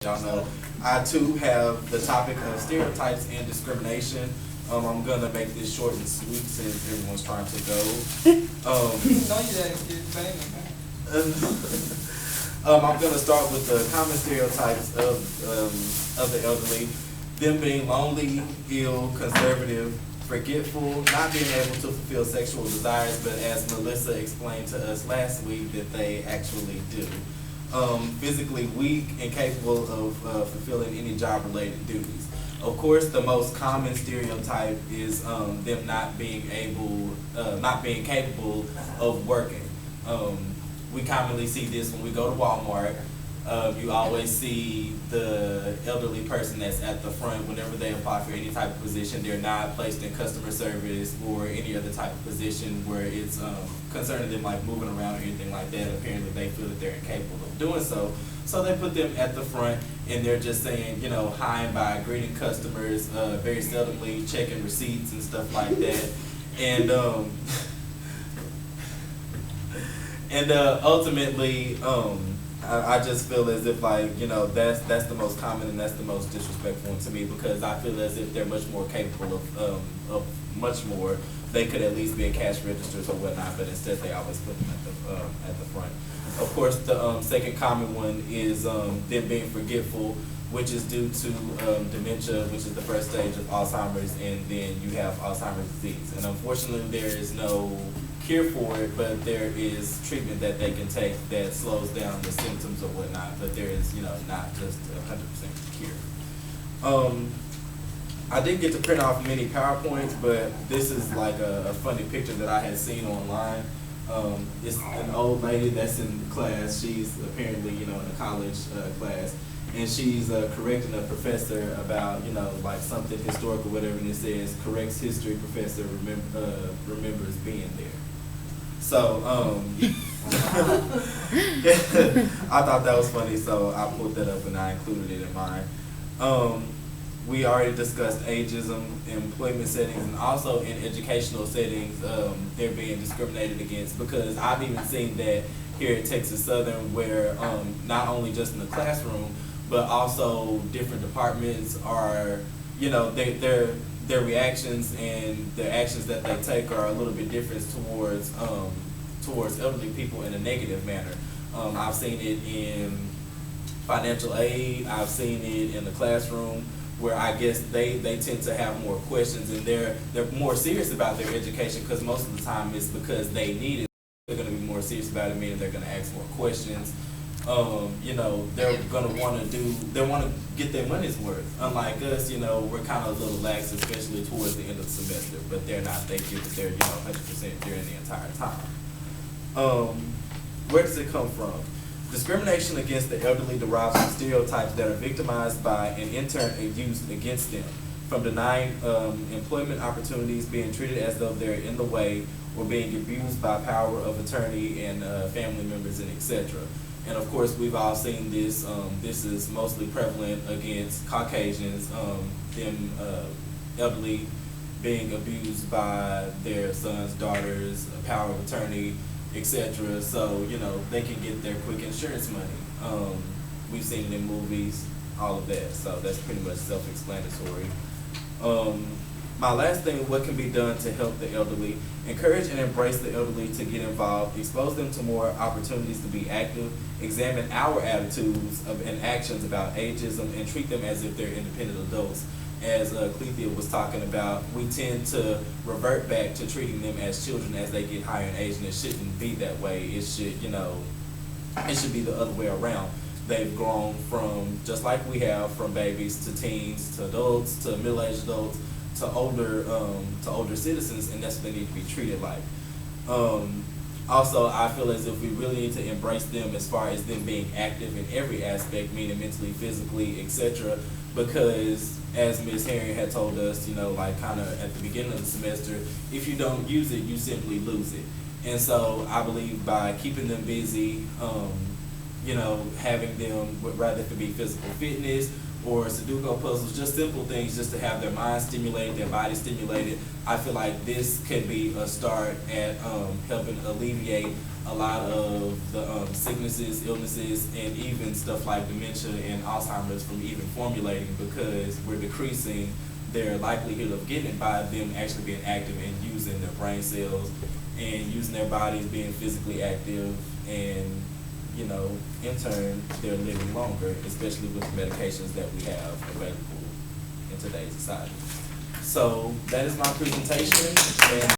Y'all know I too have the topic of stereotypes and discrimination. I'm gonna make this short and sweet since everyone's trying to go. No, you didn't get famous, I'm gonna start with the common stereotypes of the elderly. Them being lonely, ill, conservative, forgetful, not being able to fulfill sexual desires, but as Melissa explained to us last week, that they actually do. Physically weak, incapable of fulfilling any job-related duties. Of course, the most common stereotype is them not being capable of working. We commonly see this when we go to Walmart. You always see the elderly person that's at the front whenever they apply for any type of position. They're not placed in customer service or any other type of position where it's concerning them like moving around or anything like that. Apparently they feel that they're incapable of doing so. So they put them at the front and they're just saying, you know, hi and bye, greeting customers, very seldomly checking receipts and stuff like that. And ultimately, I just feel as if like, you know, that's the most common and that's the most disrespectful one to me, because I feel as if they're much more capable of much more. They could at least be in cash registers or whatnot, but instead they always put them at the front. Of course, the second common one is them being forgetful, which is due to dementia, which is the first stage of Alzheimer's, and then you have Alzheimer's disease. And unfortunately, there is no cure for it, but there is treatment that they can take that slows down the symptoms or whatnot, but there is, you know, not just 100% cure. I didn't get to print off many PowerPoints, but this is like a funny picture that I had seen online. It's an old lady that's in class. She's apparently, you know, in a college class, and she's correcting a professor about, you know, like something historical, whatever, and it says, corrects history professor remembers being there. So, I thought that was funny, so I pulled that up and I included it in mine. We already discussed ageism, employment settings, and also in educational settings, they're being discriminated against, because I've even seen that here at Texas Southern, where not only just in the classroom, but also different departments are, you know, their reactions and the actions that they take are a little bit different towards elderly people in a negative manner. I've seen it in financial aid. I've seen it in the classroom, where I guess they tend to have more questions, and they're more serious about their education, because most of the time it's because they need it. They're going to be more serious about it, meaning they're going to ask more questions. You know, they're going to want to get their money's worth. Unlike us, you know, we're kind of a little lax, especially towards the end of the semester, but they're not. They give it their, you know, 100% during the entire time. Where does it come from? Discrimination against the elderly derives from stereotypes that are victimized by and in turn used against them, from denying employment opportunities, being treated as though they're in the way, or being abused by power of attorney and family members, and etc. And of course, we've all seen this. This is mostly prevalent against Caucasians, them elderly being abused by their sons, daughters, power of attorney, etc. So, you know, they can get their quick insurance money. We've seen it in movies, all of that. So that's pretty much self-explanatory. My last thing, what can be done to help the elderly? Encourage and embrace the elderly to get involved, expose them to more opportunities to be active, examine our attitudes and actions about ageism, and treat them as if they're independent adults. As Clethia was talking about, we tend to revert back to treating them as children as they get higher in age, and it shouldn't be that way. It should, you know, it should be the other way around. They've grown from, just like we have, from babies to teens to adults to middle-aged adults to older citizens, and that's what they need to be treated like. Also, I feel as if we really need to embrace them as far as them being active in every aspect, meaning mentally, physically, etc. Because as Ms. Herring had told us, you know, like kind of at the beginning of the semester, if you don't use it, you simply lose it. And so I believe by keeping them busy, you know, having them, whether it be physical fitness or Sudoku puzzles, just simple things just to have their mind stimulated, their body stimulated. I feel like this could be a start at helping alleviate a lot of the sicknesses, illnesses, and even stuff like dementia and Alzheimer's from even formulating, because we're decreasing their likelihood of getting it by them actually being active and using their brain cells and using their bodies, being physically active, and you know, in turn, they're living longer, especially with the medications that we have available in today's society. So that is my presentation. And